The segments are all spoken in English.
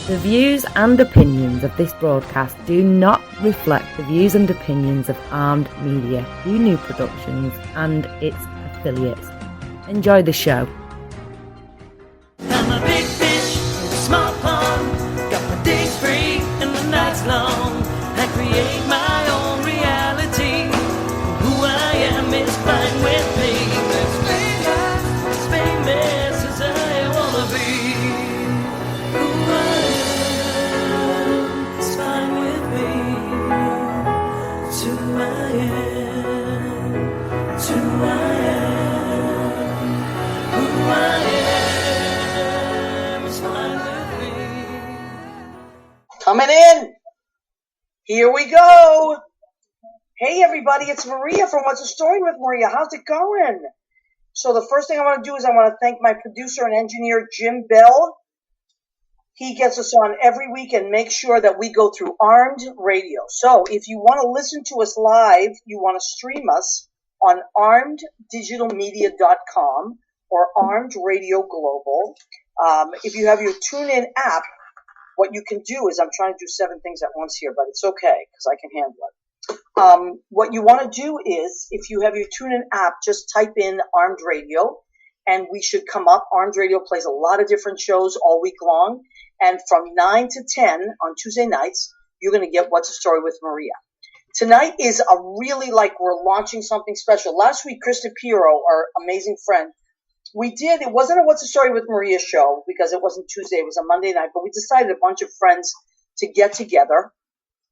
The views and opinions of this broadcast do not reflect the views and opinions of Armed Media, New Productions and its affiliates. Enjoy the show. I'm a big fish in a small pond. Got my days free and the nights long. I create my own reality. Who I am is fine with me. As famous as I wanna be. Who I am is fine with me. It's who I am. It's who I am. Who I am is fine with me. Coming in. Here we go. Hey everybody, it's Maria from What's the Story with Maria. How's it going? So the first thing I want to do is I want to thank my producer and engineer, Jim Bell. He gets us on every week and makes sure that we go through Armed Radio. So if you want to listen to us live, you want to stream us on armeddigitalmedia.com or Armed Radio Global. If you have your TuneIn app, what you can do is, I'm trying to do 7 things at once here, but it's okay because I can handle it. What you want to do is, if you have your TuneIn app, just type in Armed Radio, and we should come up. Armed Radio plays a lot of different shows all week long, and from 9 to 10 on Tuesday nights, you're going to get What's the Story with Maria. Tonight is a really, we're launching something special. Last week, Krista Piero, our amazing friend, it wasn't a What's the Story with Maria show because it wasn't Tuesday, it was a Monday night, but we decided a bunch of friends to get together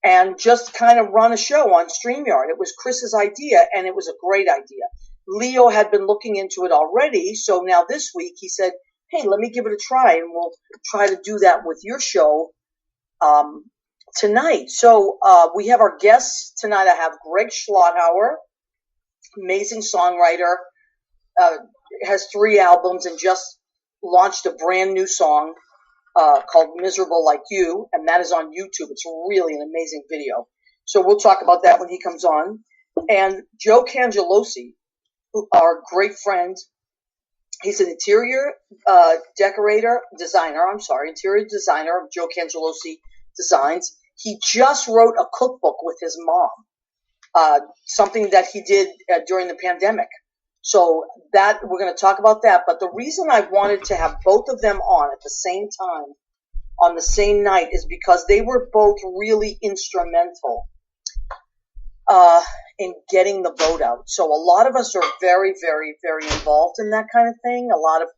and just kind of run a show on StreamYard. It was Chris's idea, and it was a great idea. Leo had been looking into it already, so now this week he said, hey, let me give it a try, and we'll try to do that with your show tonight. So we have our guests tonight. I have Greg Schlotthauer, amazing songwriter, has 3 albums and just launched a brand new song called Miserable Like You, and that is on YouTube. It's really an amazing video. So we'll talk about that when he comes on. And Joe Cangelosi, our great friend, he's an interior designer of Joe Cangelosi Designs. He just wrote a cookbook with his mom, something that he did during the pandemic. So that we're going to talk about that. But the reason I wanted to have both of them on at the same time, on the same night, is because they were both really instrumental in getting the vote out. So a lot of us are very, very, very involved in that kind of thing. A lot of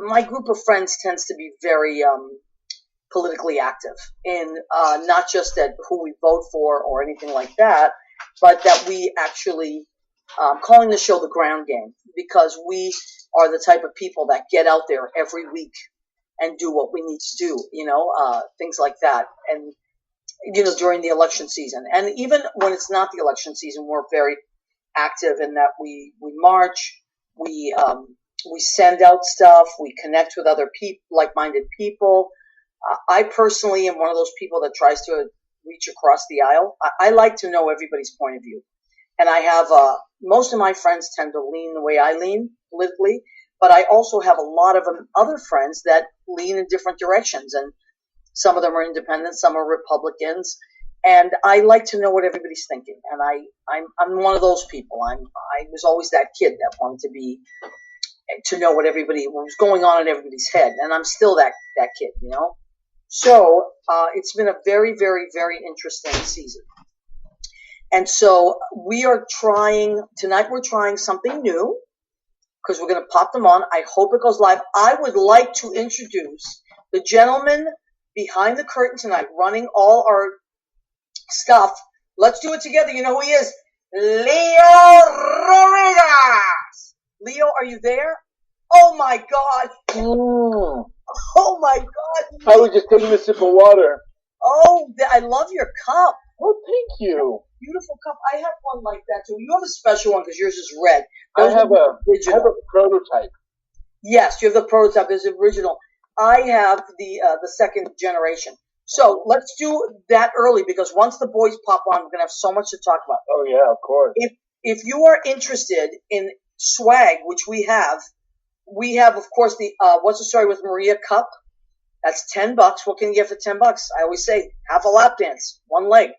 my group of friends tends to be very politically active in not just that who we vote for or anything like that, but that we actually calling the show The Ground Game, because we are the type of people that get out there every week and do what we need to do, things like that. And, during the election season. And even when it's not the election season, we're very active in that we march, we send out stuff, we connect with other like-minded people. I personally am one of those people that tries to reach across the aisle. I like to know everybody's point of view. And I have, most of my friends tend to lean the way I lean politically, but I also have a lot of other friends that lean in different directions. And some of them are independent, some are Republicans. And I like to know what everybody's thinking. And I'm one of those people. I was always that kid that wanted to know what was going on in everybody's head. And I'm still that kid, So, it's been a very, very, very interesting season. And so tonight we're trying something new because we're going to pop them on. I hope it goes live. I would like to introduce the gentleman behind the curtain tonight running all our stuff. Let's do it together. You know who he is? Leo Rodriguez. Leo, are you there? Oh my God. Oh my God. I was just taking a sip of water. Oh, I love your cup. Oh, thank you. Beautiful cup. I have one like that too. You have a special one because yours is red. I have a prototype. Yes, you have the prototype. There's the original. I have the second generation. So let's do that early because once the boys pop on, we're gonna have so much to talk about. Oh yeah, of course. If you are interested in swag, which we have of course the What's the Story with Maria cup. That's $10. What can you get for $10? I always say half a lap dance, one leg.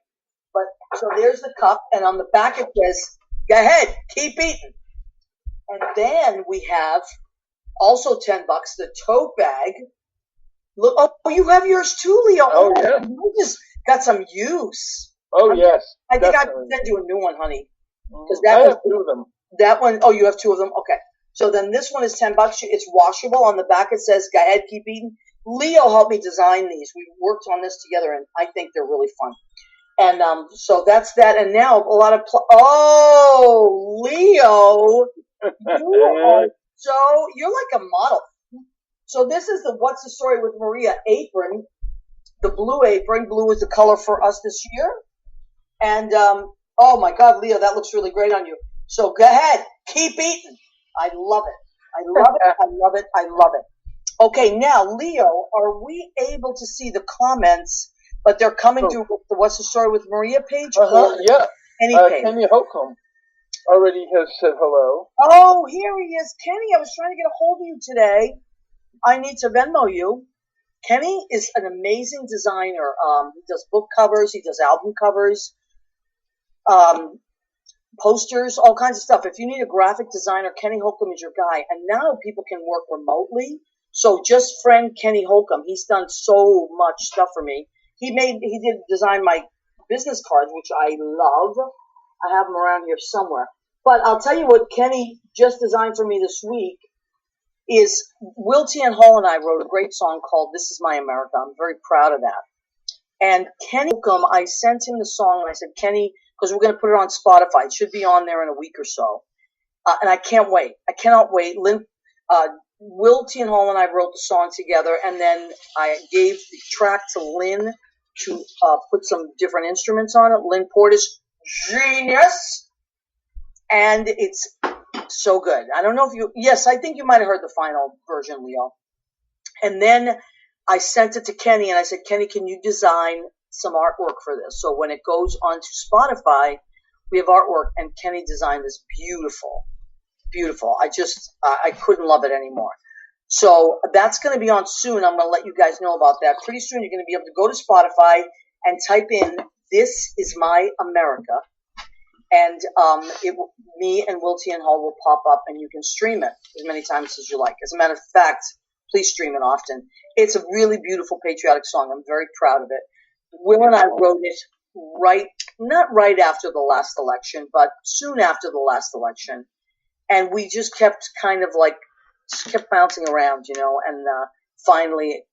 But so there's the cup, and on the back it says, "Go ahead, keep eating." And then we have also $10, the tote bag. Look, oh, you have yours too, Leo. Oh, yeah. You just got some use. Oh, yes. I think I definitely. sent you a new one, honey. Because I have two of them. That one, oh, you have two of them? Okay. So then this one is $10. It's washable. On the back it says, "Go ahead, keep eating." Leo helped me design these. We worked on this together, and I think they're really fun. And so that's that. And now a lot of oh, Leo, you're like a model. So this is the What's the Story with Maria apron, the blue apron. Blue is the color for us this year. And oh my God, Leo, that looks really great on you. So go ahead, keep eating. I love it. I love it. I love it. I love it. Okay, now Leo, are we able to see the comments? But they're coming through the What's the Story with Maria page? Yeah. Any page? Kenny Holcomb already has said hello. Oh, here he is. Kenny, I was trying to get a hold of you today. I need to Venmo you. Kenny is an amazing designer. He does book covers. He does album covers, posters, all kinds of stuff. If you need a graphic designer, Kenny Holcomb is your guy. And now people can work remotely. So just friend Kenny Holcomb. He's done so much stuff for me. He did design my business cards, which I love. I have them around here somewhere. But I'll tell you what Kenny just designed for me this week is Will T. and Hall and I wrote a great song called "This Is My America." I'm very proud of that. And Kenny Holcomb, I sent him the song and I said, Kenny, because we're going to put it on Spotify. It should be on there in a week or so. And I can't wait. I cannot wait. Will T. and Hall and I wrote the song together, and then I gave the track to Lynn to put some different instruments on it. Lynn Portis, genius. And it's so good. I don't know if yes, I think you might have heard the final version, Leo. And then I sent it to Kenny, and I said, Kenny, can you design some artwork for this? So when it goes onto Spotify, we have artwork, and Kenny designed this beautiful. I couldn't love it anymore. So that's going to be on soon. I'm going to let you guys know about that. Pretty soon you're going to be able to go to Spotify and type in "This Is My America." And me and Will T. and Hall will pop up, and you can stream it as many times as you like. As a matter of fact, please stream it often. It's a really beautiful patriotic song. I'm very proud of it. Will and I wrote it not right after the last election, but soon after the last election. And we just kept kept bouncing around, and finally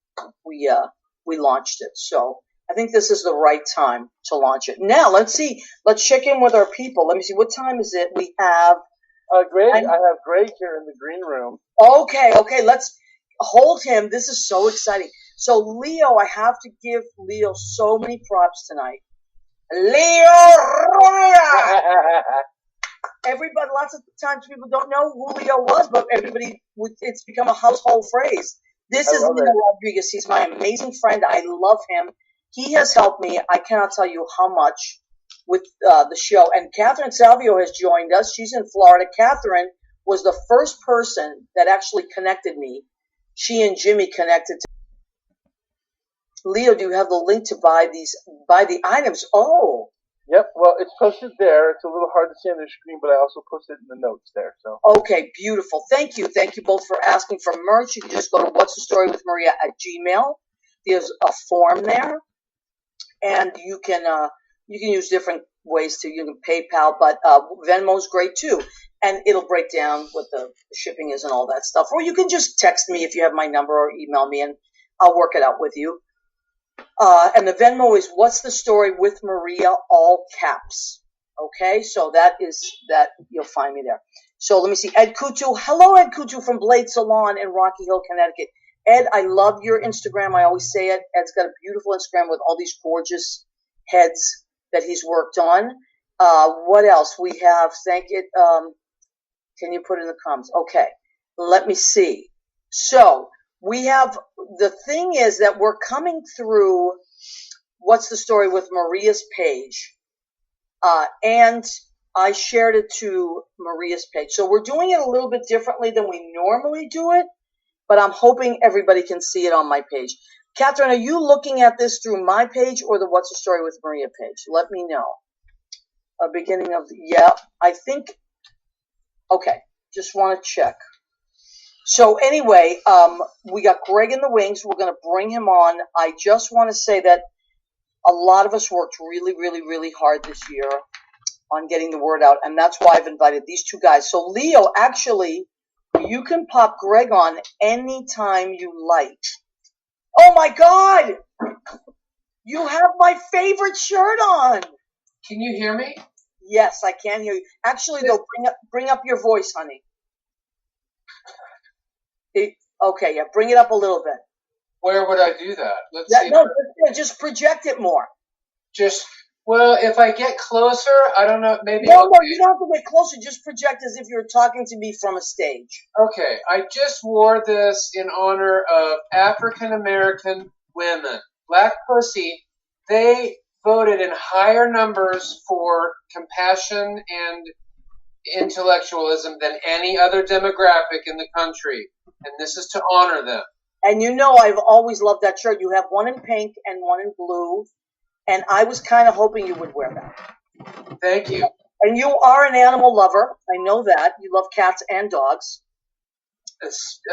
we launched it. So I think this is the right time to launch it. Now, let's see. Let's check in with our people. Let me see. What time is it? We have... Greg. I have Greg here in the green room. Okay. Let's hold him. This is so exciting. So, Leo, I have to give Leo so many props tonight. Leo! Everybody, lots of times people don't know who Leo was, but it's become a household phrase. This is Leo Rodriguez. He's my amazing friend. I love him. He has helped me. I cannot tell you how much with the show. And Catherine Salvio has joined us. She's in Florida. Catherine was the first person that actually connected me. She and Jimmy connected to Leo, do you have the link to buy the items? Oh. Yep, well, it's posted there. It's a little hard to see on the screen, but I also posted it in the notes there. So. Okay, beautiful. Thank you. Thank you both for asking for merch. You can just go to What's the Story with Maria at Gmail. There's a form there, and you can use different ways to. You can PayPal, but Venmo's great too, and it'll break down what the shipping is and all that stuff. Or you can just text me if you have my number, or email me, and I'll work it out with you. And the Venmo is What's the Story with Maria, all caps. Okay, so that you'll find me there. So let me see. Ed Kutu. Hello, Ed Kutu from Blade Salon in Rocky Hill, Connecticut. Ed, I love your Instagram. I always say it. Ed's got a beautiful Instagram with all these gorgeous heads that he's worked on. What else? We have, thank it. Can you put in the comments? Okay, let me see. So we have, the thing is that we're coming through What's the Story with Maria's page. And I shared it to Maria's page. So we're doing it a little bit differently than we normally do it, but I'm hoping everybody can see it on my page. Catherine, are you looking at this through my page or the What's the Story with Maria page? Let me know. Beginning of I think. Okay, just want to check. So anyway, we got Greg in the wings. We're going to bring him on. I just want to say that a lot of us worked really, really, really hard this year on getting the word out, and that's why I've invited these two guys. So Leo, actually, you can pop Greg on anytime you like. Oh my God! You have my favorite shirt on. Can you hear me? Yes, I can hear you. Actually, though, bring up your voice, honey. Okay, yeah, bring it up a little bit. Where would I do that? Let's see. No, just project it more. Well, if I get closer, I don't know, maybe. No, you don't have to get closer. Just project as if you're talking to me from a stage. Okay, I just wore this in honor of African American women. Black Pussy, they voted in higher numbers for compassion and intellectualism than any other demographic in the country, and this is to honor them. And you know I've always loved that shirt. You have one in pink and one in blue, and I was kind of hoping you would wear that. Thank you. And you are an animal lover. I know that. You love cats and dogs.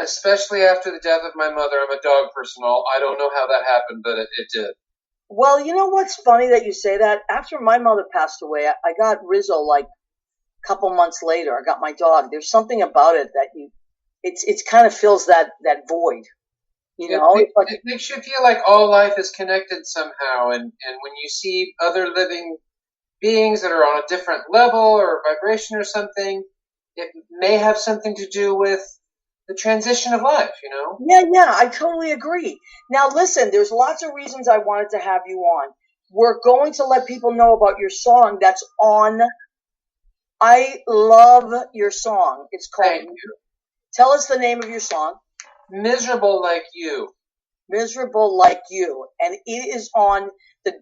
Especially after the death of my mother. I'm a dog person. I don't know how that happened, but it did. Well, you know what's funny that you say that? After my mother passed away, I got Rizzo like a couple months later. I got my dog. There's something about it that it's kind of fills that void. You know, it makes you feel like all life is connected somehow, and when you see other living beings that are on a different level or vibration or something, it may have something to do with the transition of life, you know? Yeah, I totally agree. Now listen, there's lots of reasons I wanted to have you on. We're going to let people know about your song that's on. I love your song. It's called. Thank you. Tell us the name of your song. Miserable Like You. Miserable Like You. And it is on, the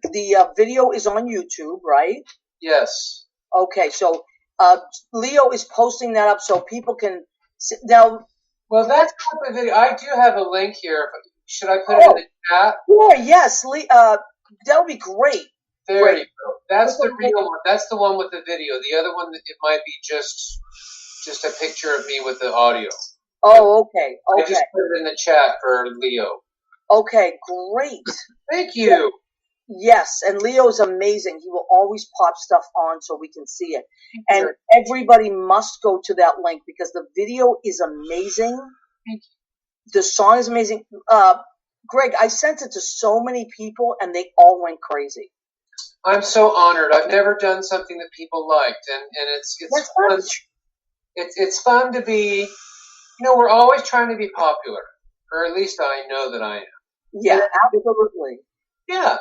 video is on YouTube, right? Yes. Okay, so Leo is posting that up so people can now. Well, that's not the video. I do have a link here. Should I put it in the chat? Sure, yes. That would be great. There you go. That's the real one. That's the one with the video. The other one, it might be just a picture of me with the audio. Oh, okay. I just put it in the chat for Leo. Okay, great. Thank you. Yes, and Leo's amazing. He will always pop stuff on so we can see it. And everybody must go to that link because the video is amazing. Thank you. The song is amazing. Greg, I sent it to so many people and they all went crazy. I'm so honored. I've never done something that people liked, and it's fun. It's fun to be. You know, we're always trying to be popular, or at least I know that I am. Yeah, absolutely. Yeah,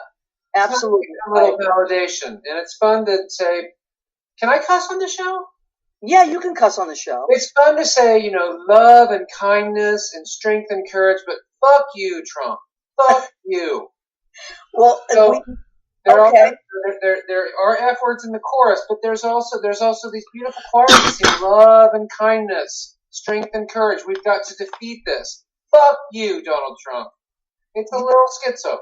absolutely. A little validation, and it's fun to say, "Can I cuss on the show?" Yeah, you can cuss on the show. It's fun to say, you know, love and kindness and strength and courage, but fuck you, Trump. Fuck you. Well, so, there are F words in the chorus, but there's also these beautiful choruses saying love and kindness, strength and courage. We've got to defeat this. Fuck you, Donald Trump. It's a little schizo.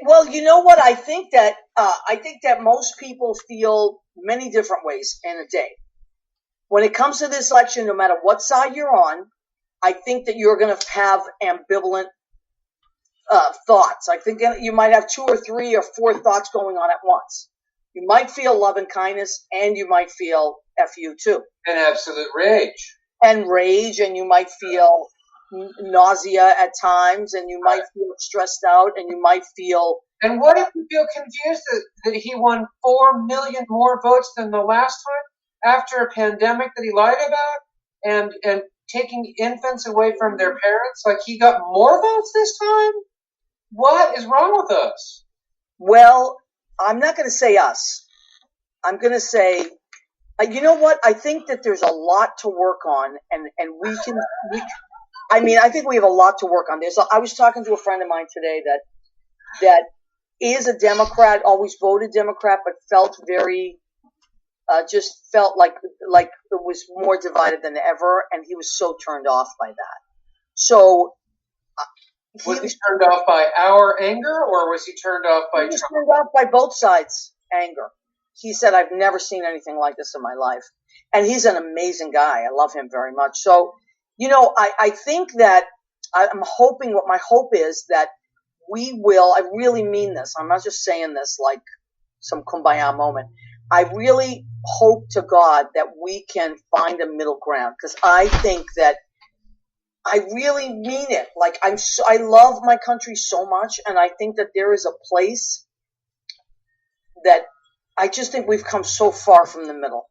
Well, you know what? I think that most people feel many different ways in a day. When it comes to this election, no matter what side you're on, I think that you're going to have ambivalent thoughts. I think you might have 2 or 3 or 4 thoughts going on at once. You might feel love and kindness, and you might feel FU too. And absolute rage. And you might feel nausea at times, and you might feel stressed out, and you might feel... And what if you feel confused that he won 4 million more votes than the last time after a pandemic that he lied about and taking infants away from their parents? Like, he got more votes this time? What is wrong with us? Well, I'm not going to say us. I'm going to say, you know what? I think that there's a lot to work on, and I think we have a lot to work on. I was talking to a friend of mine today that is a Democrat, always voted Democrat, but felt very, just felt like it was more divided than ever, and he was so turned off by that. So Was he turned off by our anger, or was he turned off by He was Trump? turned off by both sides' anger. He said, I've never seen anything like this in my life. And he's an amazing guy. I love him very much. So, I think that I'm hoping, what my hope is that we will, I really mean this. I'm not just saying this like some kumbaya moment. I really hope to God that we can find a middle ground, because I think that I really mean it. Like, I love my country so much, and I think that there is a place that I just think we've come so far from the middle,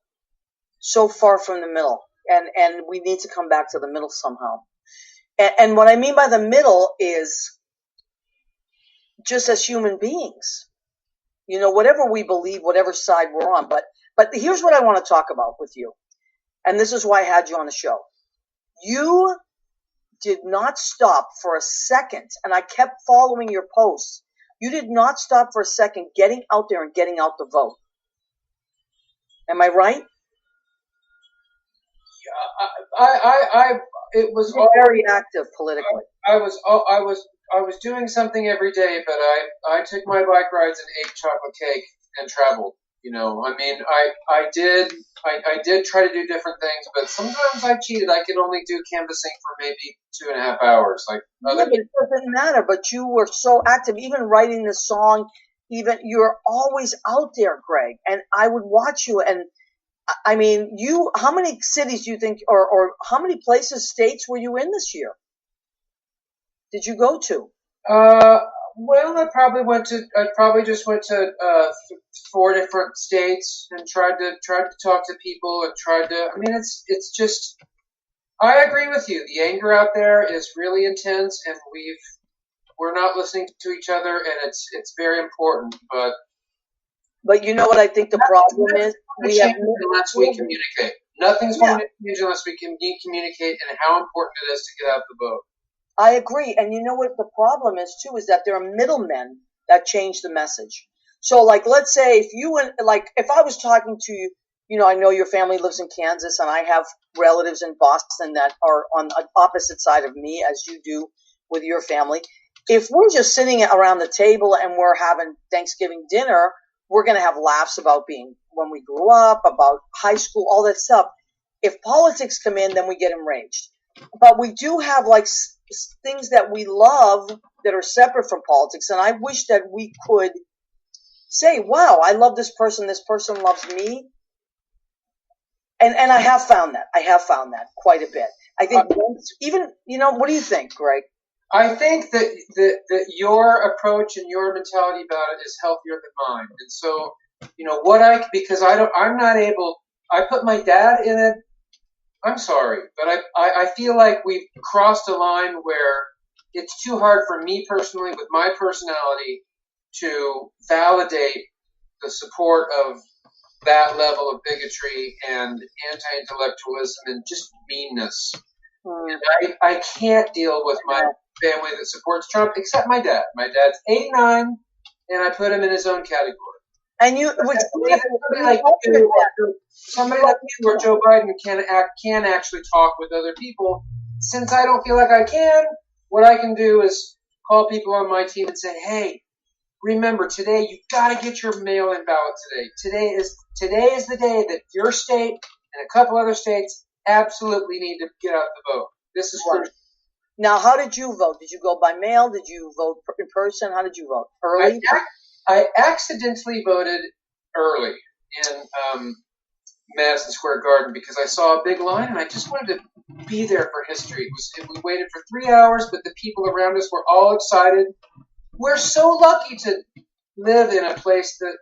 and we need to come back to the middle somehow. And what I mean by the middle is just as human beings, whatever we believe, whatever side we're on. But here's what I want to talk about with you, and this is why I had you on the show. You did not stop for a second, and I kept following your posts. You did not stop for a second getting out there and getting out the vote. Am I right? It was You're very active politically. I was doing something every day, but I took my bike rides and ate chocolate cake and traveled. I did try to do different things, but sometimes I cheated. I could only do canvassing for maybe 2.5 hours. But it doesn't matter. But you were so active, even writing the song. Even you're always out there, Greg. And I would watch you. And I mean, how many cities do you think, or how many places, states were you in this year? Did you go to? Well, I probably just went to 4 different states and tried to talk to people and it's just, I agree with you. The anger out there is really intense, and we're not listening to each other, and it's very important. But you know what I think the problem is? Unless we communicate. Nothing's going to change unless we can communicate, and how important it is to get out the vote. I agree. And you know what the problem is, too, is that there are middlemen that change the message. So, like, let's say if I was talking to you, I know your family lives in Kansas, and I have relatives in Boston that are on the opposite side of me, as you do with your family. If we're just sitting around the table and we're having Thanksgiving dinner, we're going to have laughs about when we grew up, about high school, all that stuff. If politics come in, then we get enraged. But we do have things that we love that are separate from politics, and I wish that we could say, wow, I love this person loves me. And I have found that quite a bit. I think what do you think, Greg? I think that your approach and your mentality about it is healthier than mine. And so, I'm not able, I put my dad in it. I'm sorry, but I feel like we've crossed a line where it's too hard for me personally, with my personality, to validate the support of that level of bigotry and anti-intellectualism and just meanness. And I can't deal with my family that supports Trump, except my dad. My dad's 89, and I put him in his own category. And somebody like you or Joe Biden can actually talk with other people. Since I don't feel like I can, what I can do is call people on my team and say, hey, remember, today you got to get your mail-in ballot today. Today is the day that your state and a couple other states absolutely need to get out the vote. This is crucial. Now, how did you vote? Did you go by mail? Did you vote in person? How did you vote? Early? I accidentally voted early in Madison Square Garden because I saw a big line and I just wanted to be there for history. We waited for 3 hours, but the people around us were all excited. We're so lucky to live in a place that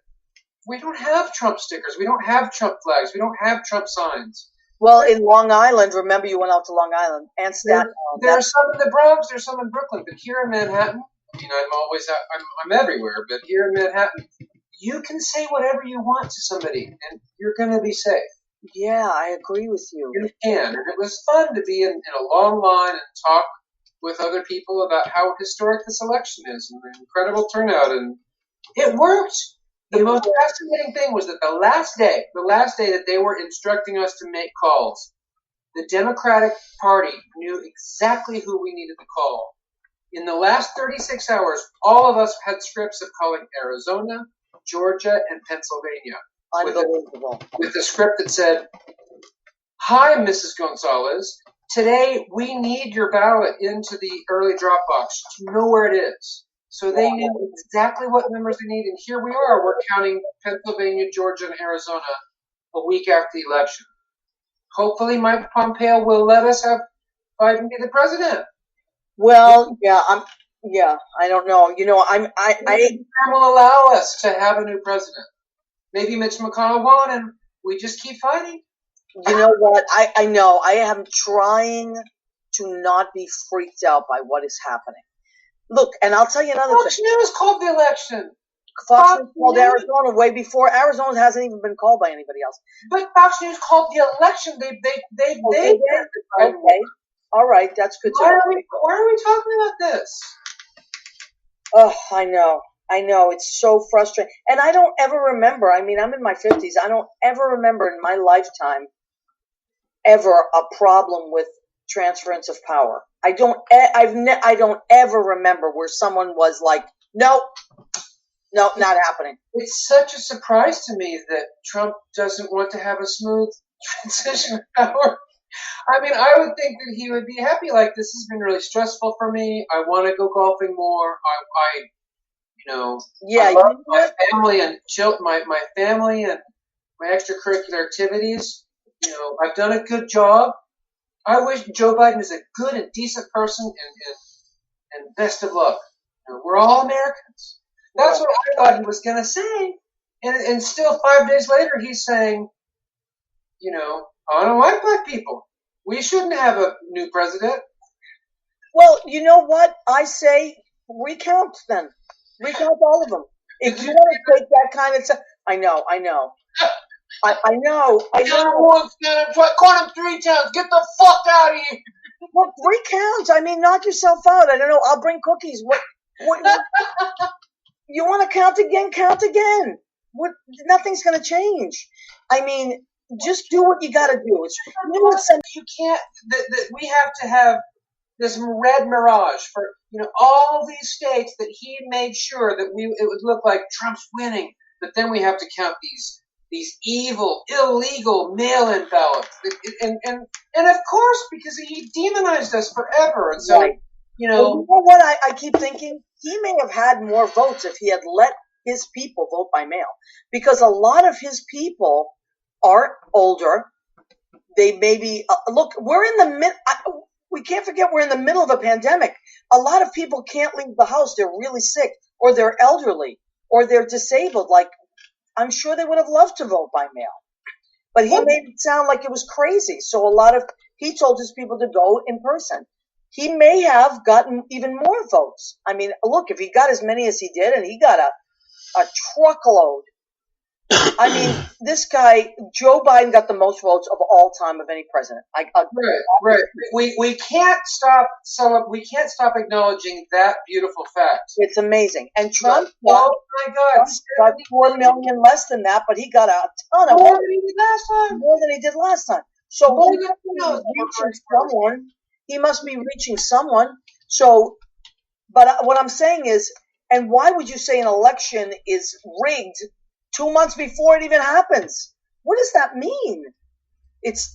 we don't have Trump stickers. We don't have Trump flags. We don't have Trump signs. Well, in Long Island, remember you went out to Long Island and Staten Island. There's some in the Bronx, there's some in Brooklyn, but here in Manhattan, I'm everywhere, but here in Manhattan, you can say whatever you want to somebody, and you're going to be safe. Yeah, I agree with you. You can, and it was fun to be in a long line and talk with other people about how historic this election is and the incredible turnout, and it worked. The most fascinating thing was that the last day that they were instructing us to make calls, the Democratic Party knew exactly who we needed to call. In the last 36 hours, all of us had scripts of calling Arizona, Georgia, and Pennsylvania. Unbelievable. With a script that said, "Hi, Mrs. Gonzalez. Today we need your ballot into the early drop box to know where it is." So they knew exactly what numbers they need, and here we are. We're counting Pennsylvania, Georgia, and Arizona a week after the election. Hopefully, Mike Pompeo will let us have Biden be the president. Well, I don't know. I will allow us to have a new president. Maybe Mitch McConnell won't, and we just keep fighting. You know what? I know. I am trying to not be freaked out by what is happening. Look, and I'll tell you another Fox thing. News called the election. Fox News called Arizona way before. Arizona hasn't even been called by anybody else. But Fox News called the election. They did. Okay. All right. That's good to know. Why are we talking about this? Oh, I know. It's so frustrating. And I don't ever remember. I mean, I'm in my 50s. I don't ever remember in my lifetime ever a problem with transference of power. I don't ever remember where someone was like, nope, not happening. It's such a surprise to me that Trump doesn't want to have a smooth transition of power. I mean, I would think that he would be happy. Like, this has been really stressful for me. I want to go golfing more. I love my family and my family and my extracurricular activities. I've done a good job. I wish Joe Biden is a good and decent person and best of luck. We're all Americans. That's what I thought he was going to say. And still 5 days later, he's saying, I don't like black people. We shouldn't have a new president. Well, you know what? I say recount then. Recount all of them. If you want to take that kind of stuff. I know. I know. Once, caught him 3 times. Get the fuck out of here. Well, recount. I mean, knock yourself out. I don't know. I'll bring cookies. What you want to count again? Count again. Nothing's going to change. I mean, just do what you got to do. You can't. We have to have this red mirage for all these states that he made sure that it would look like Trump's winning. But then we have to count these evil, illegal mail-in ballots, and of course because he demonized us forever, and so right. You know what I keep thinking? He may have had more votes if he had let his people vote by mail, because a lot of his people are older. They maybe look. We're in the mid. We can't forget we're in the middle of a pandemic. A lot of people can't leave the house. They're really sick, or they're elderly, or they're disabled. Like, I'm sure they would have loved to vote by mail, but he made it sound like it was crazy. So he told his people to go in person. He may have gotten even more votes. I mean, look, if he got as many as he did, and he got a truckload. I mean, this guy, Joe Biden, got the most votes of all time of any president. Right. We can't stop acknowledging that beautiful fact. It's amazing. And Trump, oh my God, got 4 million less than that, but he got a ton of more than he did last time. More than he did last time. So he must be reaching someone. So, but what I'm saying is, and why would you say an election is rigged 2 months before it even happens? What does that mean?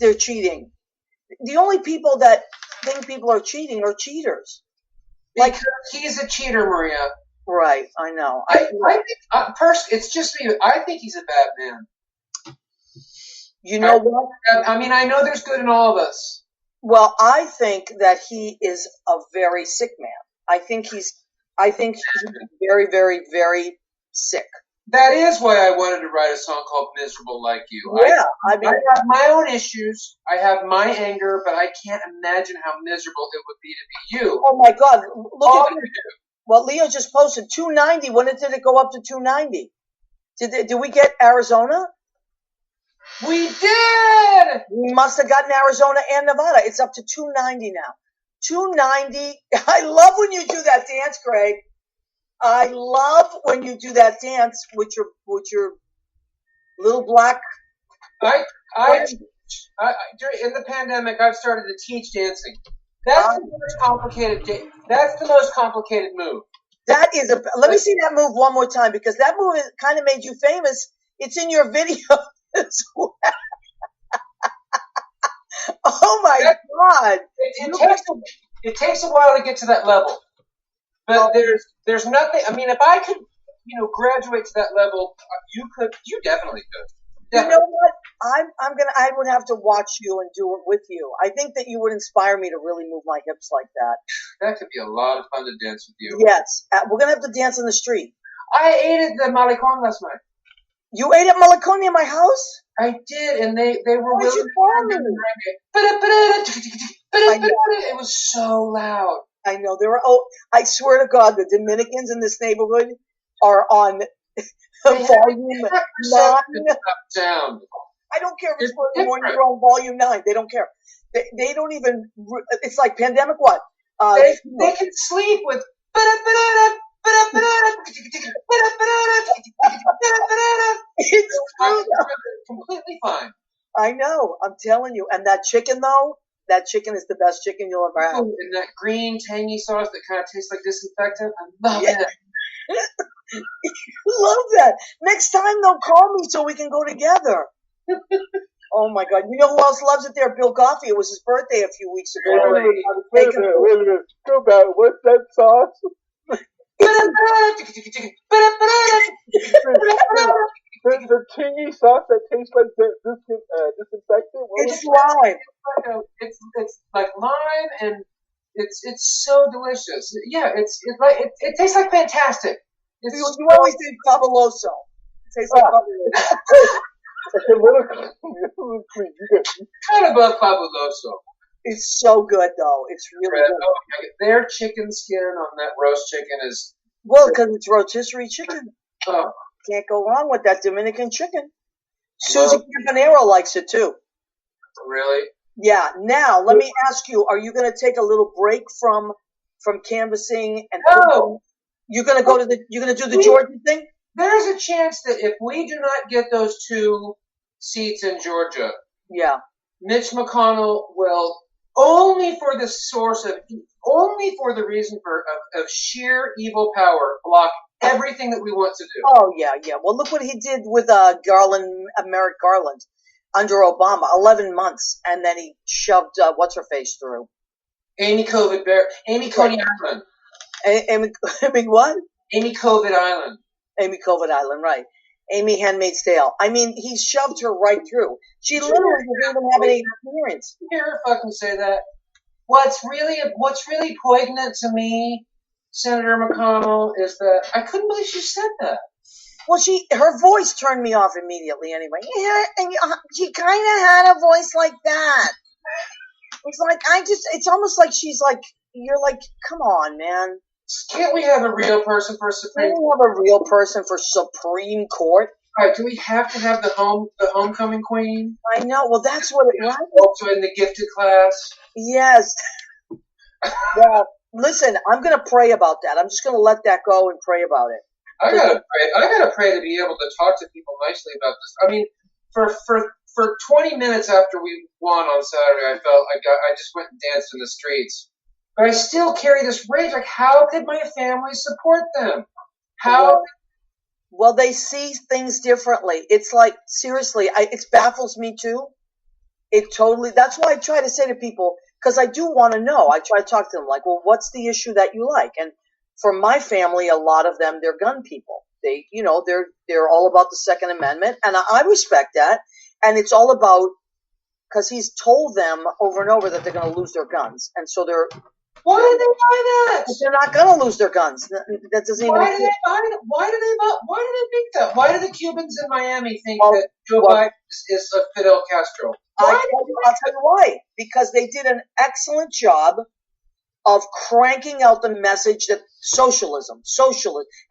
They're cheating. The only people that think people are cheating are cheaters. Because he's a cheater, Maria. Right, I know. I think, it's just me. I think he's a bad man. You know what? I mean, I know there's good in all of us. Well, I think that he is a very sick man. I think he's very, very, very sick. That is why I wanted to write a song called "Miserable Like You." Yeah, I have my own issues. I have my anger, but I can't imagine how miserable it would be to be you. Oh my God! Look at you. Well, Leo just posted 290. When did it go up to 290? Did we get Arizona? We did! We must have gotten Arizona and Nevada. It's up to 290 now. 290. I love when you do that dance, Greg. I love when you do that dance with your little black. In the pandemic, I've started to teach dancing. That's the most complicated. That's the most complicated move. That is let me see that move one more time, because that move kind of made you famous. It's in your video as well. Oh my God! It takes a while to get to that level, but there's nothing. I mean, if I could, graduate to that level, you definitely could. Definitely. You know what? I would have to watch you and do it with you. I think that you would inspire me to really move my hips like that. That could be a lot of fun to dance with you. Yes, we're gonna have to dance in the street. I ate at the Malecon last night. You ate at Malecon in my house? I did, and they were Why'd willing you call me? It was so loud. I know I swear to God, the Dominicans in this neighborhood are on volume 9. Sound. I don't care if it's 4 in the morning, you're on volume 9. They don't care. They don't even. It's like pandemic. What? They can sleep with. It's true. Completely fine. I know. I'm telling you. And that chicken, though, that chicken is the best chicken you'll ever have. And that green tangy sauce that kind of tastes like disinfectant. I love it. Love that. Next time, they'll call me so we can go together. Oh my God! You know who else loves it there? Bill Coffey. It was his birthday a few weeks ago. Wait a minute. Go back. What's that sauce? The tangy sauce that tastes like disinfectant. It's lime. It's like lime, and it's so delicious. Yeah, it tastes like fantastic. You always say fabuloso. It tastes like fabuloso. Kind of above fabuloso. It's so good, though. It's really good. Oh, their chicken skin on that roast chicken is... Well, because it's rotisserie chicken. Oh. Can't go wrong with that Dominican chicken. Susie Campanero likes it, too. Really? Yeah. Now, let me ask you, are you going to take a little break from canvassing? No. You're going to do the Georgia thing? There's a chance that if we do not get those 2 seats in Georgia, Mitch McConnell will, only for the reason of sheer evil power, block everything that we want to do. Oh, yeah. Well, look what he did with Merrick Garland under Obama, 11 months, and then he shoved what's-her-face through. Amy Coney Island. Amy what? Amy COVID Island. Amy COVID Island, right. Amy Handmaid's Tale. I mean, he shoved her right through. She literally didn't even have any experience. You hear her fucking say that? What's really poignant to me, Senator McConnell, is that I couldn't believe she said that. Well, her voice turned me off immediately anyway. Yeah, and she kind of had a voice like that. It's like, it's almost like you're like, come on, man. Can't we have a real person for Supreme Court? Can't we have a real person for Supreme Court? All right, do we have to have the homecoming queen? I know. Well, that's what it was. Also in the gifted class? Yes. Well, listen, I'm going to pray about that. I'm just going to let that go and pray about it. I gotta pray to be able to talk to people nicely about this. I mean, for 20 minutes after we won on Saturday, I felt I just went and danced in the streets. But I still carry this rage. Like, how could my family support them? How? Well, they see things differently. It's like, seriously, it baffles me too. That's why I try to say to people, because I do want to know. I try to talk to them like, well, what's the issue that you like? And for my family, a lot of them, they're gun people. They're all about the Second Amendment, and I respect that. And it's all about, because he's told them over and over that they're going to lose their guns, and so they're. Why did they buy that? They're not going to lose their guns. That doesn't even. Why do they buy it? Why do they think that? Why do the Cubans in Miami think that Joe Biden is a Fidel Castro? I'll tell you why. Because they did an excellent job of cranking out the message that socialism,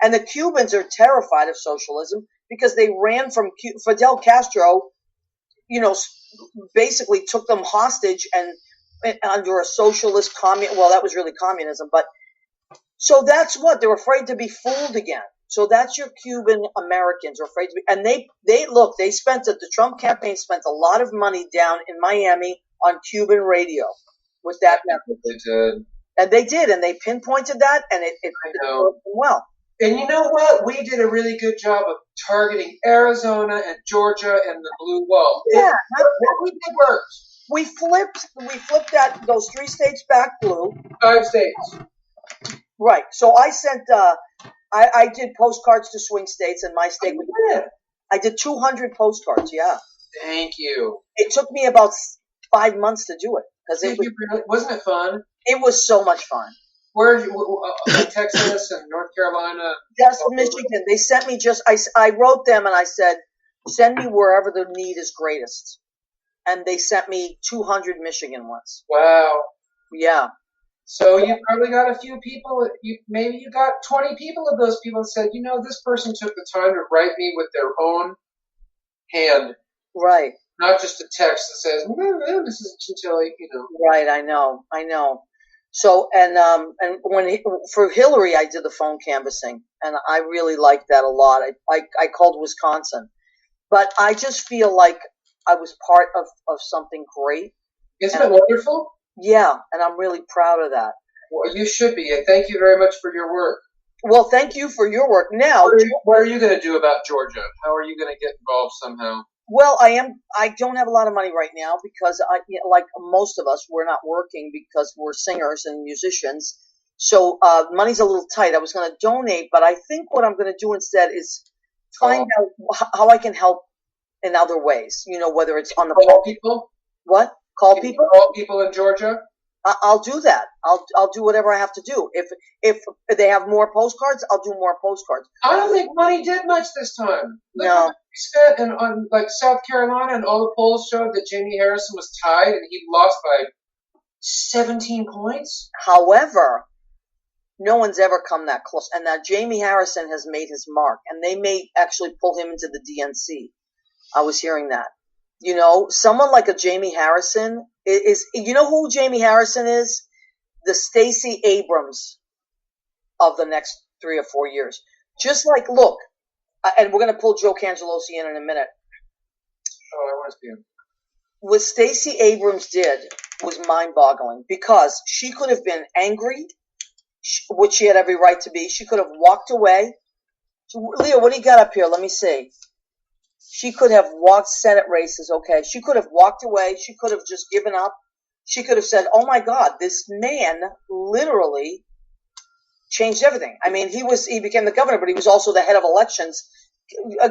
and the Cubans are terrified of socialism because they ran from Fidel Castro. Basically took them hostage and under a socialist well, that was really communism, but so that's what they're afraid to be fooled again. So that's your Cuban Americans are afraid to be, and they spent the Trump campaign spent a lot of money down in Miami on Cuban radio. with that method. They did. And they did, and they pinpointed that, and it worked well. And you know what? We did a really good job of targeting Arizona and Georgia and the blue wall. Yeah, what we did worked. We flipped those 3 states back blue. 5 states. Right. So I sent I did postcards to swing states, and my state was. I did 200 postcards. Yeah. Thank you. It took me about 5 months to do it because wasn't it fun? It was so much fun. Where Texas and North Carolina? Just Michigan. They sent me I wrote them and I said, send me wherever the need is greatest. And they sent me 200 Michigan ones. Wow. Yeah. So you probably got a few people. Maybe you got 20 people of those people that said, this person took the time to write me with their own hand. Right. Not just a text that says, this is Chantilly, Right, I know. So, and for Hillary, I did the phone canvassing, and I really liked that a lot. I called Wisconsin, but I just feel like I was part of something great. Isn't it wonderful? Yeah, and I'm really proud of that. Well, you should be, and thank you very much for your work. Well, thank you for your work. Now, what are you going to do about Georgia? How are you going to get involved somehow? Well, I don't have a lot of money right now because like most of us, we're not working because we're singers and musicians. So, money's a little tight. I was going to donate, but I think what I'm going to do instead is find out how I can help in other ways. Whether it's on the call people. What? Call people? Call people in Georgia? I'll do that. I'll do whatever I have to do. If they have more postcards, I'll do more postcards. I don't think money did much this time. No. Spent on South Carolina, and all the polls showed that Jamie Harrison was tied, and he lost by 17 points. However, no one's ever come that close, and that Jamie Harrison has made his mark, and they may actually pull him into the DNC. I was hearing that. Someone like a Jamie Harrison is. You know who Jamie Harrison is? The Stacey Abrams of the next 3 or 4 years. Just like, look, and we're going to pull Joe Cangelosi in a minute. Oh, I want to see him. What Stacey Abrams did was mind-boggling because she could have been angry, which she had every right to be. She could have walked away. Leo, what do you got up here? Let me see. She could have walked Senate races, okay. She could have walked away. She could have just given up. She could have said, oh, my God, this man literally changed everything. I mean, he became the governor, but he was also the head of elections.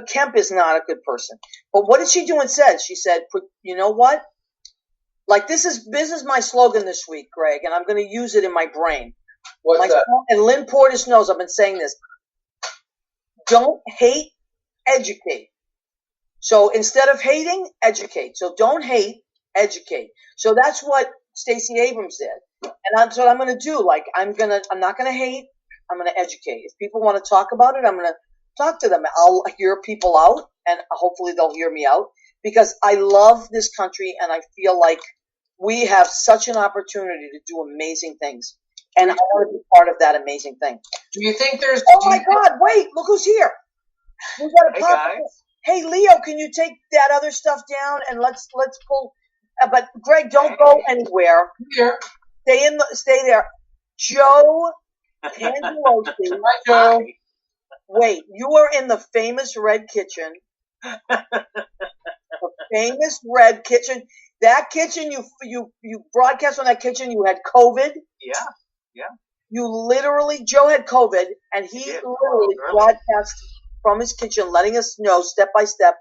Kemp is not a good person. But what did she do instead? She said, you know what? Like, this is my slogan this week, Greg, and I'm going to use it in my brain. What's that? And Lynn Portis knows I've been saying this. Don't hate, educate. So instead of hating, educate. So don't hate, educate. So that's what Stacey Abrams did. And that's what I'm going to do. Like, I'm not going to hate. I'm going to educate. If people want to talk about it, I'm going to talk to them. I'll hear people out, and hopefully they'll hear me out, because I love this country, and I feel like we have such an opportunity to do amazing things. And I want to be part of that amazing thing. Do you think there's... Oh, my God, wait, look who's here. We got a guys. Hey, Leo, can you take that other stuff down and let's pull? But Greg, don't go anywhere. Here. Stay there. Joe Cangelosi. Hi, Joe. Wait, you are in the famous Red Kitchen. The famous Red Kitchen. That kitchen, you broadcast on that kitchen. You had COVID. Yeah. Joe had COVID, and he literally broadcast from his kitchen, letting us know step by step.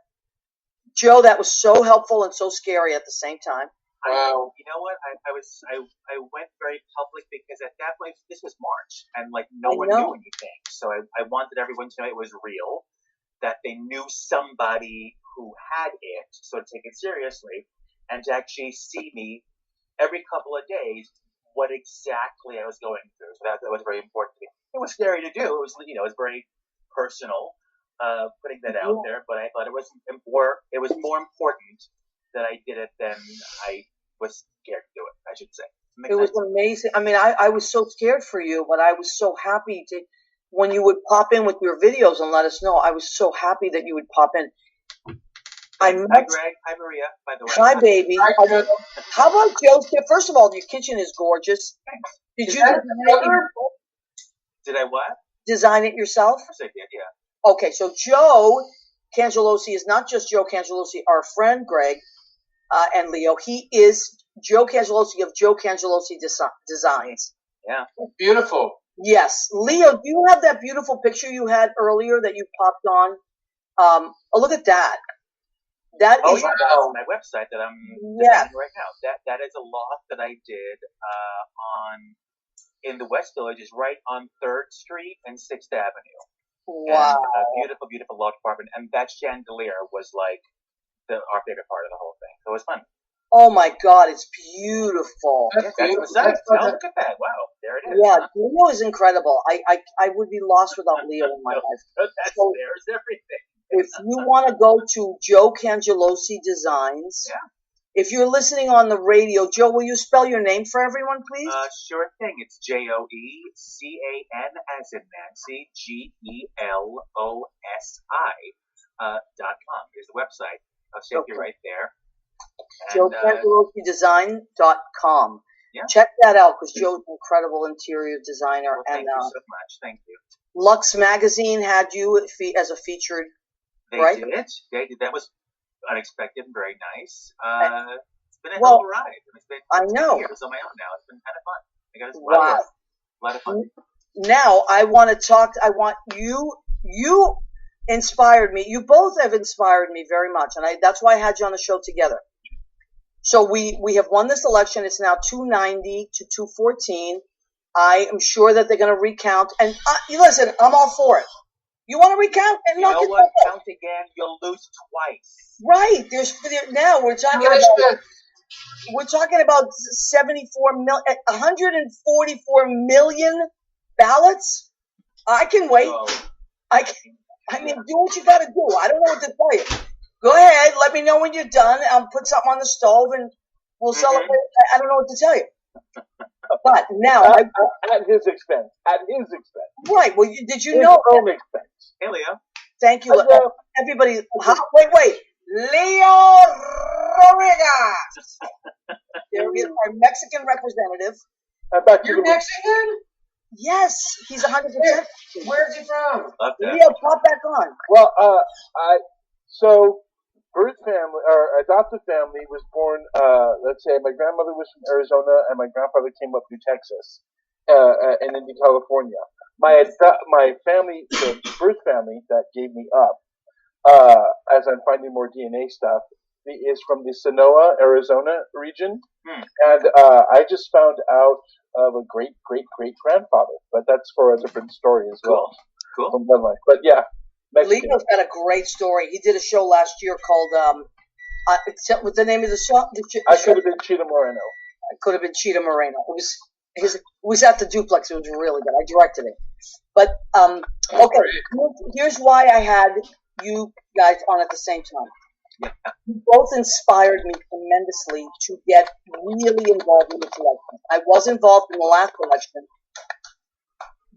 Joe, that was so helpful and so scary at the same time. Wow. You know what? I went very public because at that point, this was March, and no one knew anything. So I wanted everyone to know it was real, that they knew somebody who had it, so to take it seriously, and to actually see me every couple of days what exactly I was going through. So that was very important to me. It was scary to do. It was very personal. Putting that out there, but I thought it was more important that I did it than I was scared to do it, I should say. It was amazing. I mean, I was so scared for you, but I was so happy when you would pop in with your videos and let us know. I was so happy that you would pop in. I Hi, met. Greg. Hi, Maria. By the way. Hi, baby. Hi, Joe. How about Joe? First of all, your kitchen is gorgeous. Did Is you that Did I what? design it yourself? Of course I did, yeah. Okay, so Joe Cangelosi is not just Joe Cangelosi, our friend Greg and Leo. He is Joe Cangelosi of Joe Cangelosi Designs. Yeah. Beautiful. Yes. Leo, do you have that beautiful picture you had earlier that you popped on? Oh, look at that. That Oh, is yeah, that's my website that I'm Yeah. designing right now. That is a loft that I did in the West Village, is right on 3rd Street and 6th Avenue. wow. And a beautiful, beautiful loft apartment. And that chandelier was like our favorite part of the whole thing. So it was fun. Oh my God, it's beautiful. That's That's on the beautiful. site. That's Oh, look at that. Wow. There it is. Yeah, Huh? Leo is incredible. I would be lost without Leo in my life. So- There's everything. If you want to go to Joe Cangelosi Designs, Yeah. if you're listening on the radio, Joe, will you spell your name for everyone, please? Sure thing. It's JoeCan as in Nancy, GELOSI is the website. I'll save you right there. And, JoeCangelosiDesign.com. Yeah. Check that out because Joe's an incredible interior designer. well, thank And you so much. Thank you. Lux Magazine had you as a featured. They Right? did. They did. That was unexpected and very nice. It's been a Well, hell of a ride. It's been I know. years on my own now. It's been kind of fun. I got a Wow. lot of fun. Now I want to talk. I want you. You inspired me. You both have inspired me very much, and that's why I had you on the show together. So we have won this election. It's now 290 to 214. I am sure that they're going to recount. And listen, I'm all for it. You want to recount and You knock know it what? down? Count again. You'll lose twice. Right. Now we're talking Yes, about. yes. We're talking about 144 million ballots. I can wait. So, I mean, do what you got to do. I don't know what to tell you. Go ahead. Let me know when you're done. I'll put something on the stove and we'll celebrate. I don't know what to tell you. But now, At his expense. At his expense. right. Well, did you His know? own expense. hey, Leo. Thank you. Hello. Everybody. Wait. Leo Rodriguez. There is our Mexican representative. And back to You're the Mexican? Yes, he's 100%. Where's he from? Love that. Leo, pop back on. Well, so birth family or adopted family was born. Let's say my grandmother was from Arizona and my grandfather came up through Texas, and into California. My family, the birth family that gave me up, as I'm finding more DNA stuff, is from the Sonoma, Arizona region, and I just found out of a great grandfather, but that's for a different story as well. Cool. From bloodline. But yeah, Mexican. Leo's got a great story. He did a show last year called what's the name of the show? I could have been Cheetah Moreno. It could have been Cheetah Moreno. It was at the Duplex. It was really good. I directed it. But okay, here's why I had you guys on at the same time. You both inspired me tremendously to get really involved in this election. I was involved in the last election,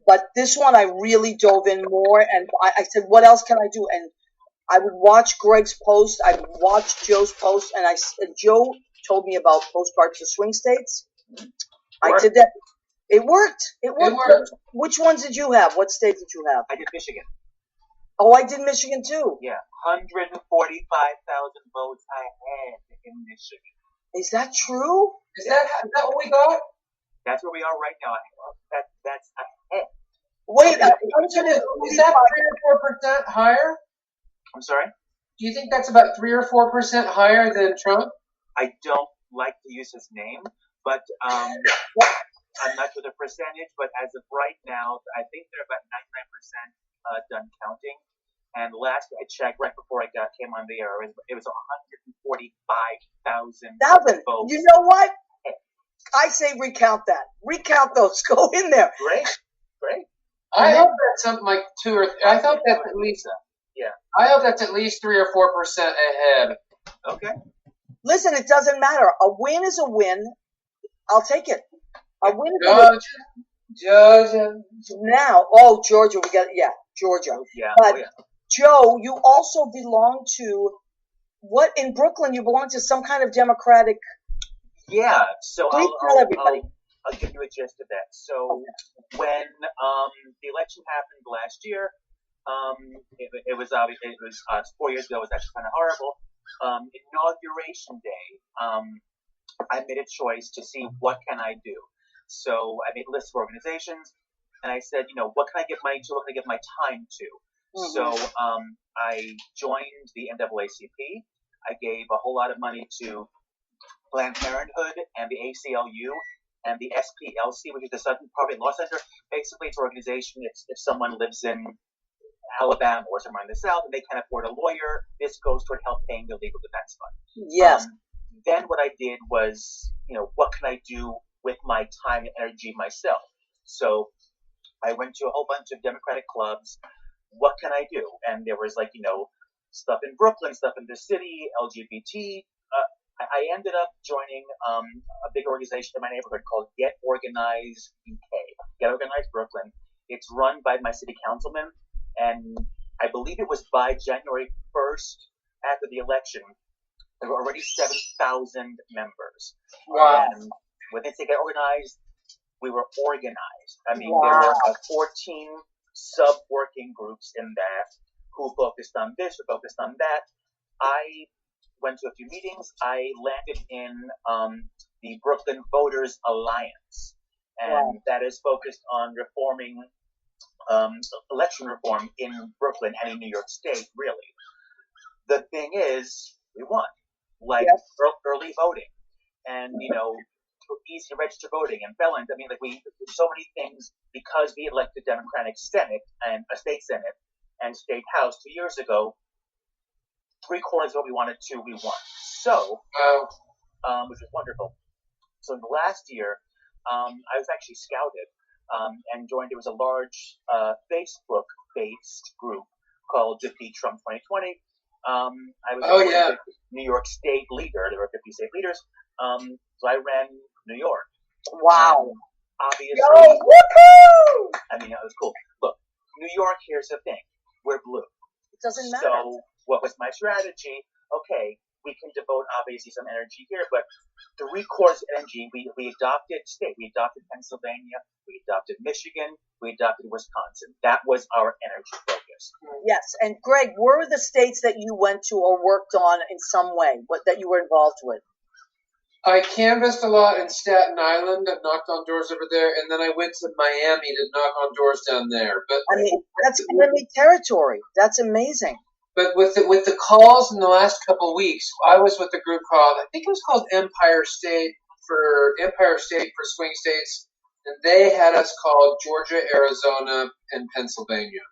but this one I really dove in more, and I said, what else can I do? And I would watch Greg's post, I would watch Joe's post, and Joe told me about postcards to swing states. I did that. It worked. It worked. Which ones did you have? What state did you have? I did Michigan. Oh, I did Michigan too. Yeah, 145,000 votes I had in Michigan. Is that true? Is that what we got? That's where we are right now. That's ahead. Wait, Is that 3 or 4% higher? I'm sorry? Do you think that's about 3 or 4% higher than Trump? I don't like to use his name, but I'm not sure the percentage, but as of right now, I think they're about 99% done counting. And last I checked, right before I came on the air, it was 145,000 votes. You know what? I say recount that. Recount those. Go in there. Great. I hope that's something like 2 or. I hope that's at least. Yeah. I hope that's at least 3 or 4% ahead. Okay. Listen, it doesn't matter. A win is a win. I'll take it. A win is a win. Georgia. Now, Georgia, Georgia. Yeah. But Joe, you also belong to what in Brooklyn? You belong to some kind of Democratic. Yeah, so Please tell everybody. I'll give you a gist of that. So when the election happened last year, it was obvious. It was 4 years ago. It was actually kind of horrible. Inauguration day, I made a choice to see what can I do. So I made a list of organizations, and I said, what can I give money to? What can I give my time to? Mm-hmm. So I joined the NAACP. I gave a whole lot of money to Planned Parenthood and the ACLU and the SPLC, which is the Southern Poverty Law Center. Basically, it's an organization. If someone lives in Alabama or somewhere in the South and they can't afford a lawyer, this goes toward help paying the legal defense fund. Yes. Then what I did was, what can I do with my time and energy myself? So I went to a whole bunch of Democratic clubs. What can I do? And there was stuff in Brooklyn, stuff in the city, LGBT. I ended up joining a big organization in my neighborhood called Get Organized UK, Get Organized Brooklyn. It's run by my city councilman, and I believe it was by January 1st, after the election, there were already 7,000 members. Wow. And when they say Get Organized, we were organized. I mean, wow. There were 14 sub-working groups in that who focused on this, who focused on that. I went to a few meetings. I landed in the Brooklyn Voters Alliance, and that is focused on reforming election reform in Brooklyn and in New York State, really. The thing is, we won. Early voting and, easy register voting and felons. I mean, we did so many things because we elected Democratic Senate and a state Senate and state House 2 years ago. 3/4 of what we wanted to, we won. So, which was wonderful. So in the last year, I was actually scouted and joined. There was a large Facebook-based group called Defeat Trump 2020. I was a New York State leader. There were 50 state leaders. So I ran New York. Wow. Obviously. Yo, woohoo! I mean, it was cool. Look, New York, here's the thing. We're blue. It doesn't matter. So what was my strategy? Okay, we can devote obviously some energy here, but 3/4 energy, we adopted state. We adopted Pennsylvania. We adopted Michigan. We adopted Wisconsin. That was our energy focus. Yes. And Greg, where were the states that you went to or worked on in some way, that you were involved with? I canvassed a lot in Staten Island. I knocked on doors over there, and then I went to Miami to knock on doors down there. But I mean, that's enemy territory. That's amazing. But with the calls in the last couple of weeks, I was with a group called, I think it was called Empire State for swing states, and they had us called Georgia, Arizona, and Pennsylvania.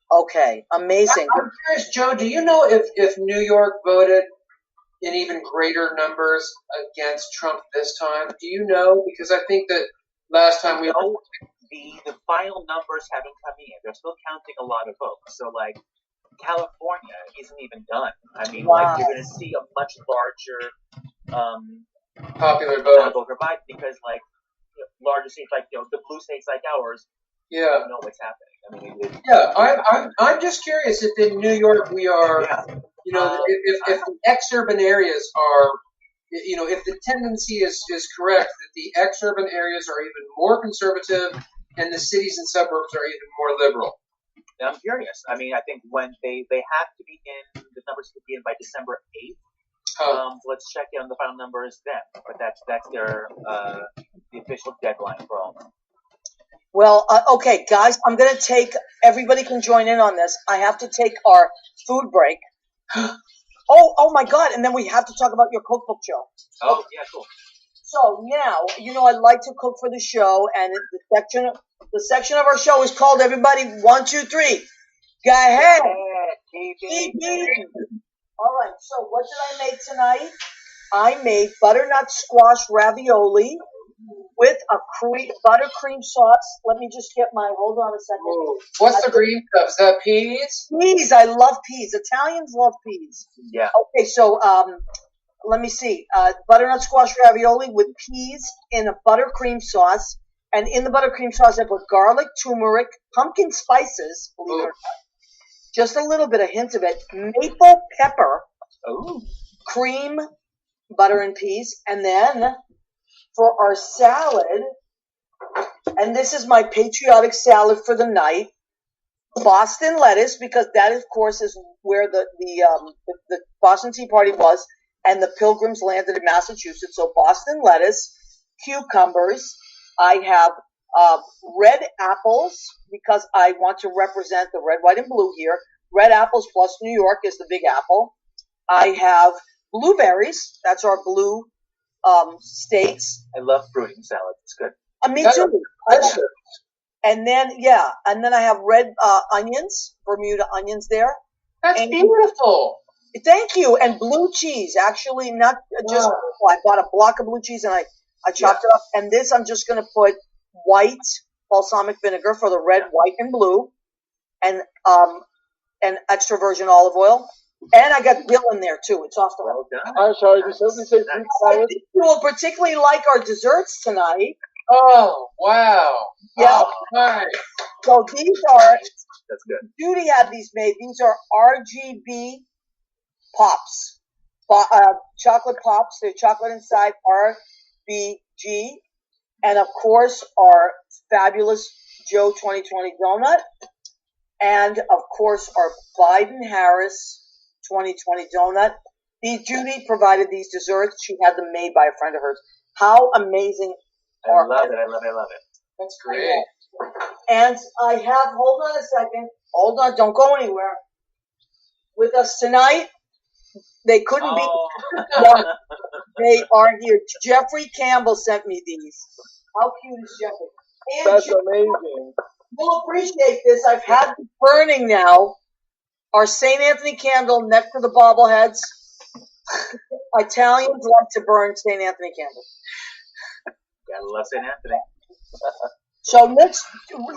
Okay, amazing. I'm curious, Joe, do you know if New York voted in even greater numbers against Trump this time? Do you know? Because I think that last time we know the final numbers haven't come in. They're still counting a lot of votes. So California isn't even done. I mean, you're going to see a much larger popular vote for Biden because larger states the blue states like ours. Yeah. Don't know what's happening. I mean, I'm just curious if in New York we are. Yeah. If the exurban areas are, if the tendency is correct that the exurban areas are even more conservative and the cities and suburbs are even more liberal. I'm curious. I mean, I think when they have to be in, the numbers to be in by December 8th. So let's check in on the final numbers then. But that's their the official deadline for all. Well, okay, guys, I'm going to take, everybody can join in on this. I have to take our food break. Oh my God, and then we have to talk about your cookbook show. Oh, yeah, cool. So now, I like to cook for the show, and the section of our show is called, everybody, 1, 2, 3. Go ahead. Keep eating. All right, so what did I make tonight? I made butternut squash ravioli with a buttercream sauce. Let me just get hold on a second. Ooh. What's the green stuff? Is that peas? Peas. I love peas. Italians love peas. Yeah. Okay, so let me see. Butternut squash ravioli with peas in a buttercream sauce. And in the buttercream sauce, I put garlic, turmeric, pumpkin spices, believe it or not. Just a little bit, a hint of it. Maple pepper. Oh. cream, butter and peas, and then for our salad, and this is my patriotic salad for the night, Boston lettuce, because that, of course, is where the Boston Tea Party was, and the Pilgrims landed in Massachusetts. So Boston lettuce, cucumbers. I have red apples because I want to represent the red, white, and blue here. Red apples plus New York is the Big Apple. I have blueberries. That's our blue states. I love fruiting salad. It's good. Me too. And then I have red onions, Bermuda onions there. That's beautiful. Thank you. And blue cheese. Actually, not just. I bought a block of blue cheese and I chopped it up. And this I'm just going to put white balsamic vinegar for the red, white, and blue, and extra virgin olive oil. And I got dill in there too. It's off the road. I'm sorry. Did somebody say fruit I salad? think you will particularly like our desserts tonight. Oh, wow. Yeah. Oh, nice. So these are. That's good. Judy had these made. These are RGB pops, chocolate pops. They're chocolate inside, RBG, and of course our fabulous Joe 2020 donut, and of course our Biden-Harris 2020 donut. Judy provided these desserts. She had them made by a friend of hers. How amazing! I love it. That's great. And I have, hold on a second. Hold on, don't go anywhere. With us tonight, they couldn't be. They are here. Jeffrey Campbell sent me these. How cute is Jeffrey? And That's Jeffrey, amazing. you'll appreciate this. I've had them burning now. Our St. Anthony candle next to the bobbleheads. Italians like to burn St. Anthony candles. Gotta love St. Anthony. So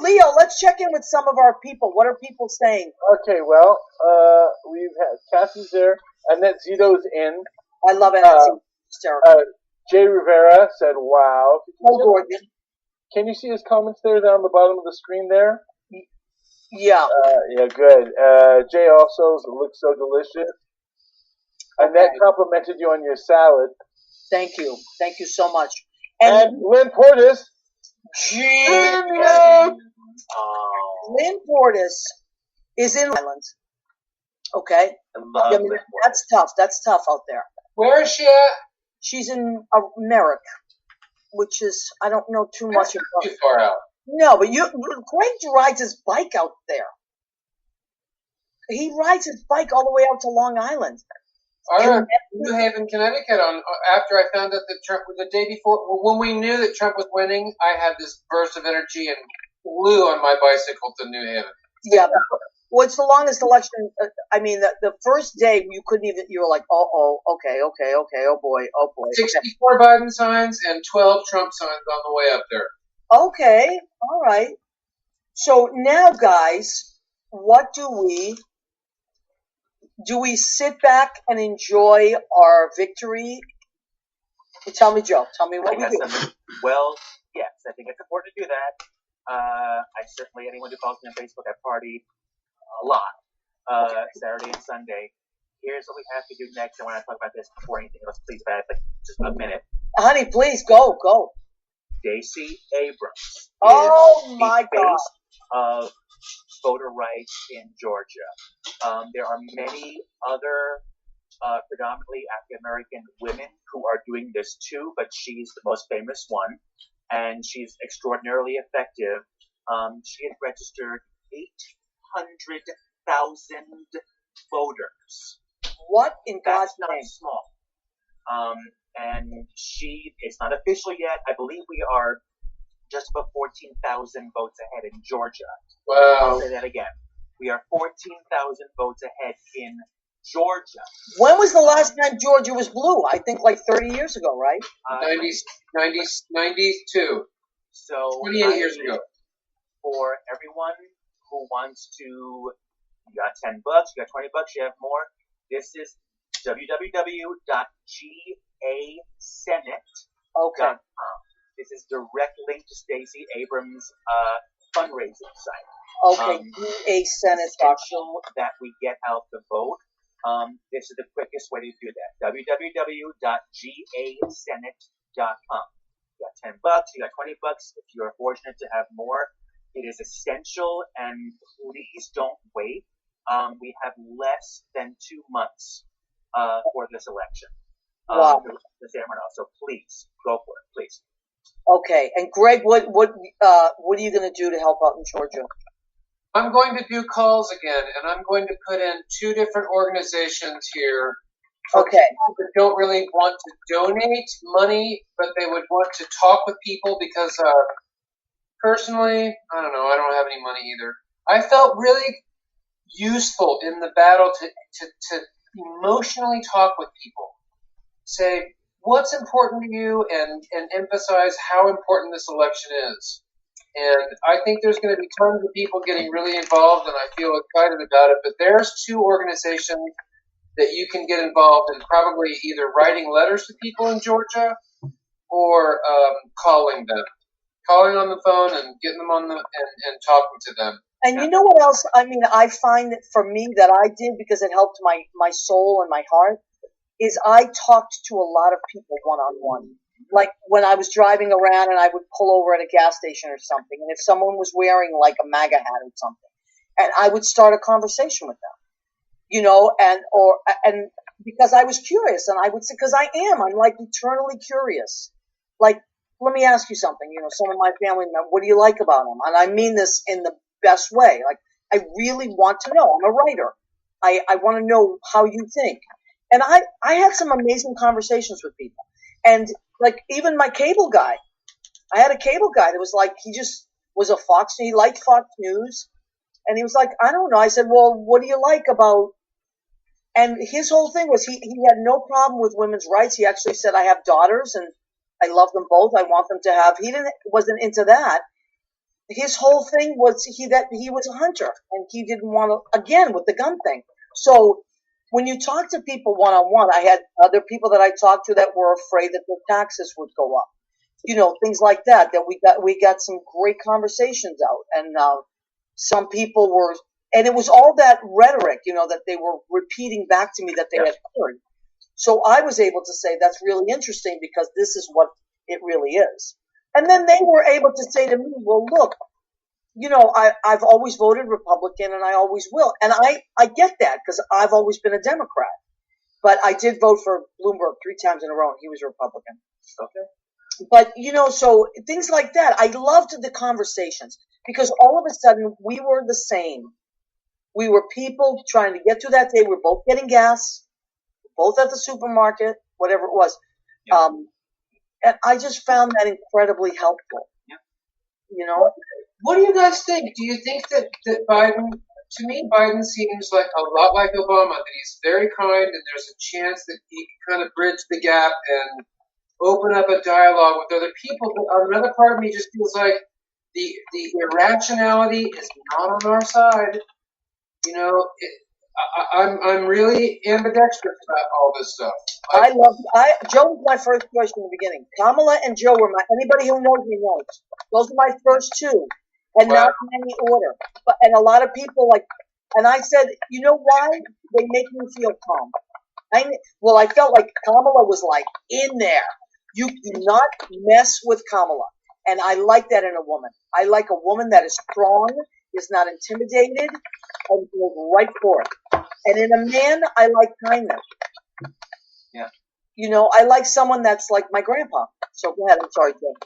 Leo, let's check in with some of our people. What are people saying? Okay, well, we've had Cassie's there. Annette Zito's in. I love it. It's hysterical. Jay Rivera said, wow. Gorgeous. Can you see his comments there down the bottom of the screen there? Yeah. Yeah, good. Jay also looks so delicious. Annette complimented you on your salad. Thank you. Thank you so much. And Lynn Portis. Lynn Portis is in Ireland. Okay. I love it. That's tough. That's tough out there. Where is she at? She's in Merrick, which is, I don't know too much about. Too far out. No, but Greg rides his bike out there. He rides his bike all the way out to Long Island. I was in New Haven, Connecticut after I found out that Trump was the day before. When we knew that Trump was winning, I had this burst of energy and flew on my bicycle to New Haven. Yeah. Well, it's the longest election. I mean, the first day you couldn't even. You were like, okay, oh boy. 64 Biden signs and 12 Trump signs on the way up there. Okay, all right. So now, guys, what do we sit back and enjoy our victory? Tell me, Joe. Tell me what we do. Well, yes, I think it's important to do that. I certainly, anyone who follows me on Facebook, I party a lot, Saturday and Sunday. Here's what we have to do next. I want to talk about this before anything else. Please, if I have just a minute. Honey, please, go. Stacey Abrams. Oh, my God. Of voter rights in Georgia. There are many other predominantly African-American women who are doing this too, but she's the most famous one, and she's extraordinarily effective. She had registered 800,000 voters. What in God's name? That's not small. And it's not official yet. I believe we are just about 14,000 votes ahead in Georgia. Wow. I'll say that again. We are 14,000 votes ahead in Georgia. When was the last time Georgia was blue? I think like 30 years ago, right? 92. So 28 years ago. For everyone who wants to, you got $10, you got $20, you have more. This is www.gasenate.com. This is direct link to Stacey Abrams' fundraising site. Okay, GASenate.com. That we get out the vote. This is the quickest way to do that. www.gasenate.com. You got $10, you got $20 if you're fortunate to have more. It is essential, and please don't wait. We have less than 2 months for this election. Wow. So please go for it, please. Okay, and Greg, what are you going to do to help out in Georgia? I'm going to do calls again, and I'm going to put in 2 different organizations here for Okay. people that don't really want to donate money, but they would want to talk with people because personally, I don't know, I don't have any money either. I felt really useful in the battle to emotionally talk with people. Say what's important to you and emphasize how important this election is. And I think there's going to be tons of people getting really involved, and I feel excited about it. But there's 2 organizations that you can get involved in, probably either writing letters to people in Georgia or calling on the phone and getting them on and talking to them. And you know what else? I mean, I find that for me that I did, because it helped my soul and my heart, is I talked to a lot of people one-on-one. Like when I was driving around and I would pull over at a gas station or something, and if someone was wearing like a MAGA hat or something, and I would start a conversation with them, you know, and because I was curious, and I would say, because I'm like eternally curious. Like, let me ask you something, you know, some of my family members, what do you like about them? And I mean this in the best way. Like, I really want to know. I'm a writer. I want to know how you think. And I had some amazing conversations with people. And like even my cable guy, I had a cable guy that was like, he just was he liked Fox News. And he was like, I don't know. I said, well, what do you like about, and his whole thing was he had no problem with women's rights. He actually said, I have daughters and I love them both. I want them to have, wasn't into that. His whole thing was he was a hunter and he didn't want to, again, with the gun thing. So when you talk to people one-on-one, I had other people that I talked to that were afraid that their taxes would go up, you know, things like that we got some great conversations out. And some people were, and it was all that rhetoric, you know, that they were repeating back to me that they had heard. So I was able to say, that's really interesting because this is what it really is. And then they were able to say to me, well, look, you know, I've always voted Republican and I always will. And I get that because I've always been a Democrat. But I did vote for Bloomberg 3 times in a row and he was a Republican. Okay. But, you know, so things like that. I loved the conversations because all of a sudden we were the same. We were people trying to get through that day. We were both getting gas, both at the supermarket, whatever it was. Yeah. And I just found that incredibly helpful. Yeah. You know? What do you guys think? Do you think that Biden, to me, Biden seems like a lot like Obama, that he's very kind and there's a chance that he can kind of bridge the gap and open up a dialogue with other people. But another part of me just feels like the irrationality is not on our side. You know, I'm really ambidextrous about all this stuff. Joe was my first choice from the beginning. Kamala and Joe were anybody who knows me knows. Those are my first 2. And not in any order. And a lot of people and I said, you know why? They make me feel calm. I felt like Kamala was like in there. You do not mess with Kamala. And I like that in a woman. I like a woman that is strong, is not intimidated, and goes right for it. And in a man, I like kindness. Yeah. You know, I like someone that's like my grandpa. So go ahead. I'm sorry, Jim.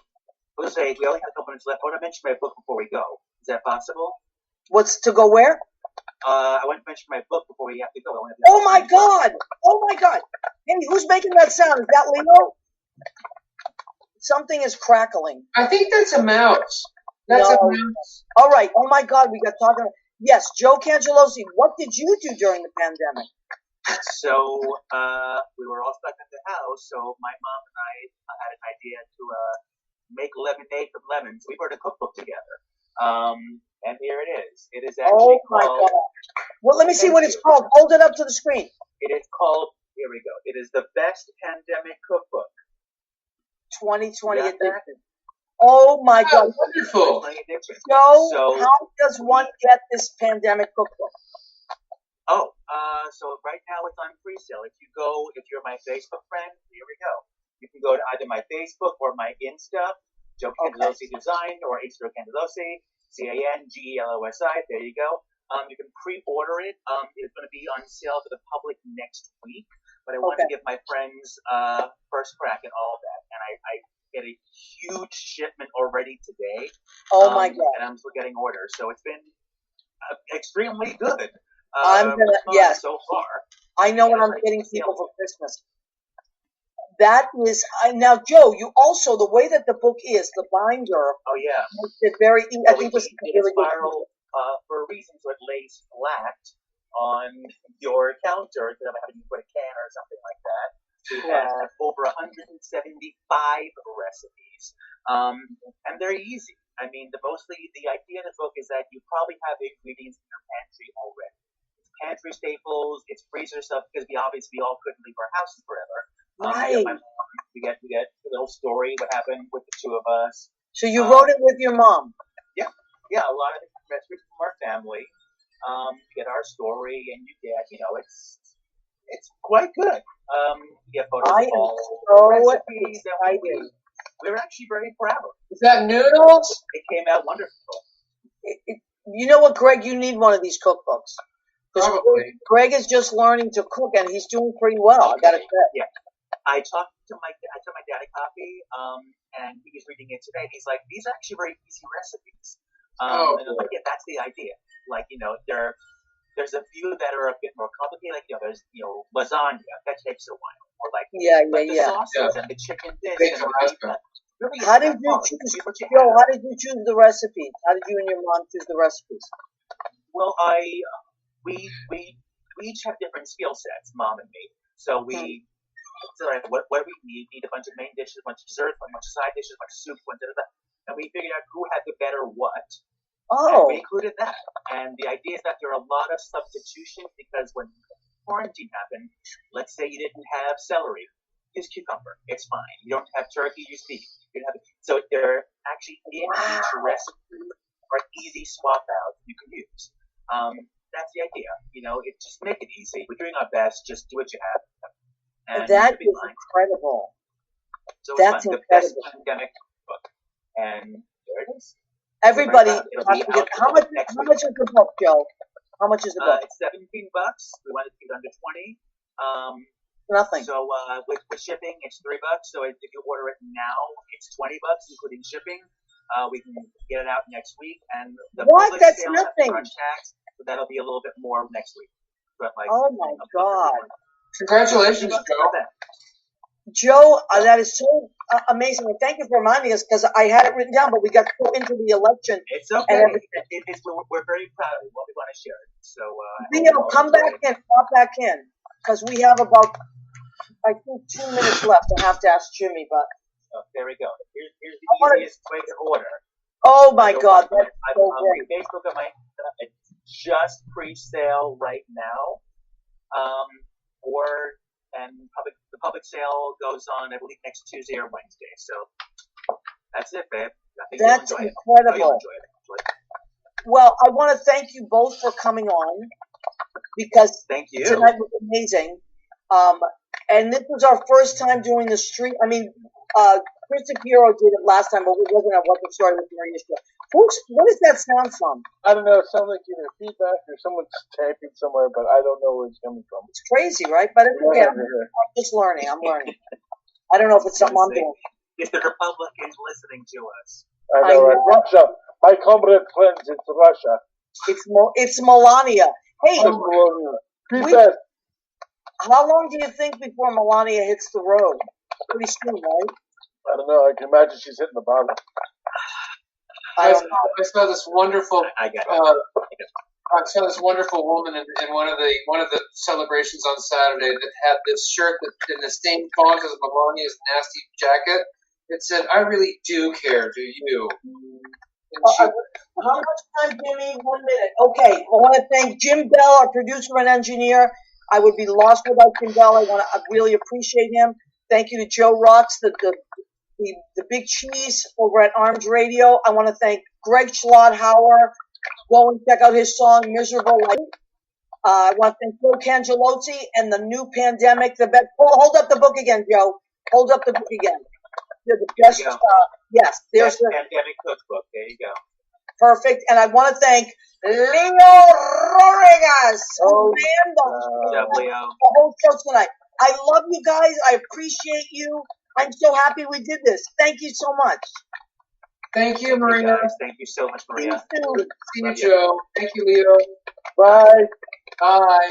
Let's say we only have a couple minutes left. I want to mention my book before we go. Is that possible? What's to go where? I want to mention my book before we have to go. Oh my God! Oh my God! Hey, who's making that sound? Is that Leo? Something is crackling. I think that's a mouse. That's a mouse. All right. Oh my God, we got talking. Yes, Joe Cangelosi. What did you do during the pandemic? So we were all stuck in the house. So my mom and I had an idea to make lemonade from lemons. We wrote a cookbook together. And here it is. It is actually called... God. Well, let me see what it's called. Hold it up to the screen. It is called... Here we go. It is the best pandemic cookbook. 2020 edition. Oh, my God. Wonderful. So, how does one get this pandemic cookbook? Oh, so right now it's on pre-sale. If you're my Facebook friend, here we go. You can go to either my Facebook or my Insta, Joe Cangelosi Design, or H. Cangelosi, Cangelosi. There you go. You can pre-order it. It's going to be on sale to the public next week, but I want to give my friends first crack at all of that, and I get a huge shipment already today. Oh my God! And I'm still getting orders, so it's been extremely good. I'm gonna so far. I know what I'm getting people for Christmas. That is now, Joe. You also the way that the book is, the binder. Oh yeah. Makes it very. I think this is really good. Spiral for a reason, so it lays flat on your counter instead of having to put a can or something like that. We have over 175 recipes, and they're easy. I mean, the idea of the book is that you probably have ingredients in your pantry already. It's pantry staples, it's freezer stuff, because we all couldn't leave our houses forever. Right. We get a little story what happened with the two of us. So you wrote it with your mom. Yeah, a lot of recipes from our family. You get our story, and you get, it's quite good. You get photos of all the recipes that we use. We were actually very proud. Is that noodles? It came out wonderful. You know what, Greg? You need one of these cookbooks. Probably. Greg is just learning to cook, and he's doing pretty well. I gotta say. Yeah. I took my dad a copy, and he was reading it today. And he's like, "These are actually very easy recipes." And I'm like, "Yeah, that's the idea. Like, there's a few that are a bit more complicated. Like, there's lasagna that takes a while, or the sauces and the chicken dish. How did you choose? Joe, how did you choose the recipes? How did you and your mom choose the recipes? Well, we each have different skill sets, Mom and me. So we. So what do we need? We need a bunch of main dishes, a bunch of desserts, a bunch of side dishes, a bunch of soup, and we figured out who had the better what. Oh. And we included that. And the idea is that there are a lot of substitutions because when quarantine happened, let's say you didn't have celery, use cucumber. It's fine. You don't have turkey, use beef. So there actually in each recipe are easy swap outs you can use. That's the idea. It just make it easy. We're doing our best. Just do what you have. And that is incredible. So that's incredible. The best pandemic book. And there it is. Everybody, how much is the book, Joe? How much is the book? It's $17. We wanted to get under 20. Nothing. So with shipping, it's $3. So if you order it now, it's $20, including shipping. We can get it out next week. And the what? That's nothing. Tax, so that'll be a little bit more next week. But oh my God! Congratulations, Joe. Joe, that is so amazing. And thank you for reminding us because I had it written down, but we got so into the election. It's okay. We're very proud of what we want to share. So, Leo, come back in, pop back in, because we have about, I think, 2 minutes left. I have to ask Jimmy, but. Oh, there we go. Here's the easiest way to order. Oh my God, that's so great. Facebook on my it's just pre-sale right now. And the public sale goes on, I believe, next Tuesday or Wednesday. So that's it, babe. That's incredible. Well, I want to thank you both for coming on because thank you. Tonight was amazing. And this was our first time doing the street. I mean, Chris Akiro did it last time, but it wasn't at What the Story with Maria show. Folks, what does that sound from? I don't know. It sounds like either feedback or someone's typing somewhere, but I don't know where it's coming from. It's crazy, right? But again, I'm just learning. I'm learning. I don't know if it's something I'm doing. If the Republicans listening to us. I know, right? Russia. My comrade friends, it's Russia. It's Melania. Hey, Melania. How long do you think before Melania hits the road? Pretty soon, right? I don't know. I can imagine she's hitting the bottom. I saw this wonderful. I saw this wonderful woman in one of the celebrations on Saturday that had this shirt that in the same font as Melania's nasty jacket. It said, "I really do care. Do you?" How much time, Jimmy? 1 minute. Okay. I want to thank Jim Bell, our producer and engineer. I would be lost without Jim Bell. I really appreciate him. Thank you to Joe Rocks, the big cheese over at Arms Radio. I want to thank Greg Schlotthauer. Go and check out his song, Miserable Life. I want to thank Joe Cangelosi and the new pandemic. Hold up the book again, Joe. Hold up the book again. They're the best. Yes, there's the pandemic cookbook. There you go. Perfect. And I want to thank Leo Rodriguez, who ran the whole show tonight. I love you guys. I appreciate you. I'm so happy we did this. Thank you so much. Thank you, Maria. Thank you so much, Maria. See you soon. See you, Joe. Thank you, Leo. Bye. Bye.